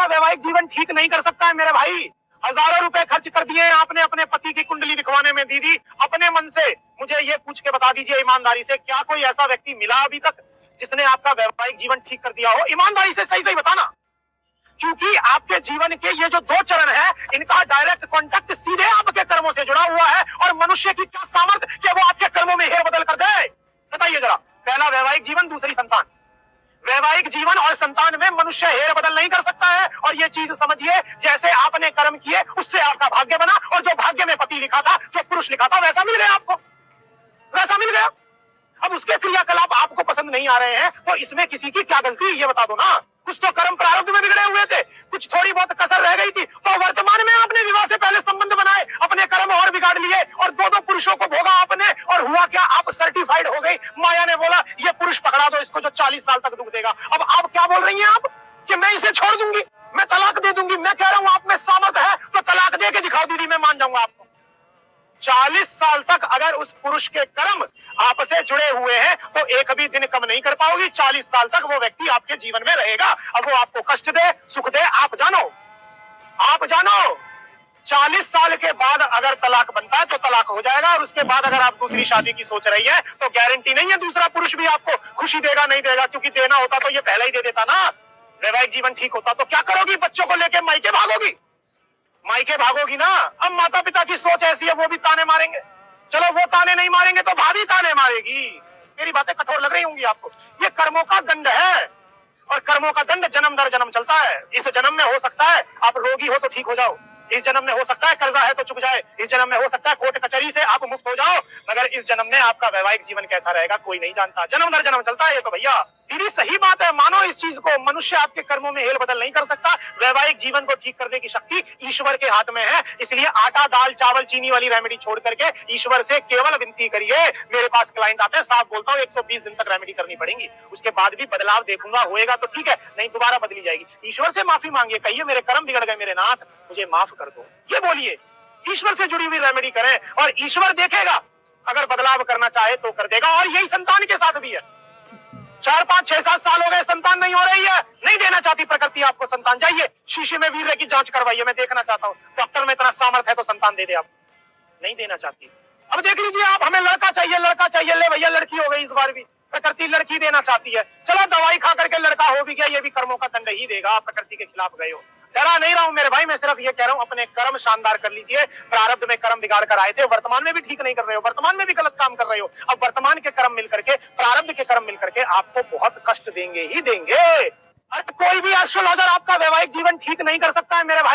वैवाहिक जीवन ठीक नहीं कर सकता है मेरे भाई। हजारों रुपए खर्च कर दिए आपने अपने पति की कुंडली दिखवाने में। दीदी अपने मन से मुझे ये पूछ के बता दीजिए ईमानदारी से, क्या कोई ऐसा व्यक्ति मिला अभी तक जिसने आपका वैवाहिक जीवन ठीक कर दिया हो? ईमानदारी से सही सही बताना, क्योंकि आपके जीवन के ये जो दो चरण है इनका डायरेक्ट कॉन्टेक्ट सीधे आपके कर्मों से जुड़ा हुआ है। और मनुष्य की क्या सामर्थ्य कि वो आपके कर्मों में हेर बदल कर दे? बताइए जरा। पहला वैवाहिक जीवन, दूसरी संतान। वैवाहिक जीवन और संतान में मनुष्य हेर बदल नहीं कर सकता है। और ये चीज समझिए, जैसे आपने कर्म किए उससे आपका भाग्य बना, और जो भाग्य में पति लिखा था, जो पुरुष लिखा था, वैसा मिल गया आपको, वैसा मिल गया। अब उसके क्रियाकलाप आपको पसंद नहीं आ रहे हैं तो इसमें किसी की क्या गलती, ये बता दो ना। कुछ तो कर्म प्रारब्ध में बिगड़े हुए थे, कुछ थोड़ी बहुत कसर रह गई थी, तो वर्तमान में आपने विवाह से पहले संबंध बनाए, अपने कर्म और बिगाड़ लिए, और दो दो पुरुषों को भोगा आपने, और हुआ क्या? आप सर्टिफाइड हो गई। माया ने बोला ये पुरुष पकड़ा दो इसको जो 40 साल तक दुख देगा। अब आप क्या बोल रही हैं आप कि मैं इसे छोड़ दूंगी, मैं तलाक दे दूंगी? मैं कह रहा हूं आप में सामर्थ है तो तलाक दे के दिखाओ दीदी, मैं मान जाऊंगा आपको। 40 साल तक अगर उस पुरुष के कर्म आपसे जुड़े हुए हैं तो एक भी दिन कम नहीं कर पाओगी। 40 साल तक वो व्यक्ति आपके जीवन में रहेगा। अब वो आपको कष्ट दे, सुख दे, आप जानो, आप जानो। 40 साल के बाद अगर तलाक बनता है तो तलाक हो जाएगा, और उसके बाद अगर आप दूसरी शादी की सोच रही है तो गारंटी नहीं है दूसरा पुरुष भी आपको खुशी देगा नहीं देगा, क्योंकि देना होता तो ये पहले ही दे देता ना। वैवाहिक जीवन ठीक होता तो क्या करोगी? बच्चों को लेके मायके भागोगी, मायके भागोगी ना। अब माता पिता की सोच ऐसी है, वो भी ताने मारेंगे। चलो वो ताने नहीं मारेंगे तो भाभी ताने मारेगी। मेरी बातें कठोर लग रही होंगी आपको। ये कर्मों का दंड है, और कर्मों का दंड जन्म दर जन्म चलता है। इस जन्म में हो सकता है आप रोगी हो तो ठीक हो जाओ, इस जन्म में हो सकता है कर्जा है तो चुक जाए, इस जन्म में हो सकता है कोर्ट कचहरी से आप मुक्त हो जाओ, मगर इस जन्म में आपका वैवाहिक जीवन कैसा रहेगा कोई नहीं जानता। जन्म दर जन्म चलता है ये तो भैया। दीदी सही बात है, मानो इस चीज को। मनुष्य आपके कर्मों में हेल बदल नहीं कर सकता। वैवाहिक जीवन को ठीक करने की शक्ति ईश्वर के हाथ में है। इसलिए आटा दाल चावल चीनी वाली रेमेडी छोड़ करके ईश्वर से केवल विनती करिए। मेरे पास क्लाइंट आते हैं, साफ बोलता हूँ 120 दिन तक रेमेडी करनी पड़ेगी, उसके बाद भी बदलाव देखूंगा, होएगा तो ठीक है, नहीं दोबारा बदली जाएगी। ईश्वर से माफी मांगिए, कहिए मेरे कर्म बिगड़ गए मेरे नाथ, मुझे माफ कर दो, ये बोलिए। ईश्वर से जुड़ी हुई रेमेडी करें और ईश्वर देखेगा, अगर बदलाव करना चाहे तो कर देगा। और यही संतान के साथ भी है। 4 5 6 7 साल हो गए संतान नहीं हो रही है, नहीं देना चाहती प्रकृति आपको संतान। जाइए शीशे में वीर्य की जांच करवाइए, मैं देखना चाहता हूँ डॉक्टर में इतना सामर्थ है तो संतान दे दे। आप नहीं देना चाहती। अब देख लीजिए आप, हमें लड़का चाहिए, लड़का चाहिए, ले भैया लड़की हो गई इस बार भी। प्रकृति लड़की देना चाहती है, चलो दवाई खा करके लड़का हो भी गया, ये भी कर्मों का दंड ही देगा। प्रकृति के खिलाफ गए हो। डरा नहीं रहा हूं मेरे भाई, मैं सिर्फ ये कह रहा हूं अपने कर्म शानदार कर लीजिए। प्रारब्ध में कर्म बिगाड़ कर आए थे, वर्तमान में भी ठीक नहीं कर रहे हो, वर्तमान में भी गलत काम कर रहे हो। अब वर्तमान के कर्म मिलकर के, प्रारब्ध के कर्म मिलकर के आपको बहुत कष्ट देंगे ही देंगे। कोई भी एस्ट्रोलॉजर आपका वैवाहिक जीवन ठीक नहीं कर सकता है मेरे भाई।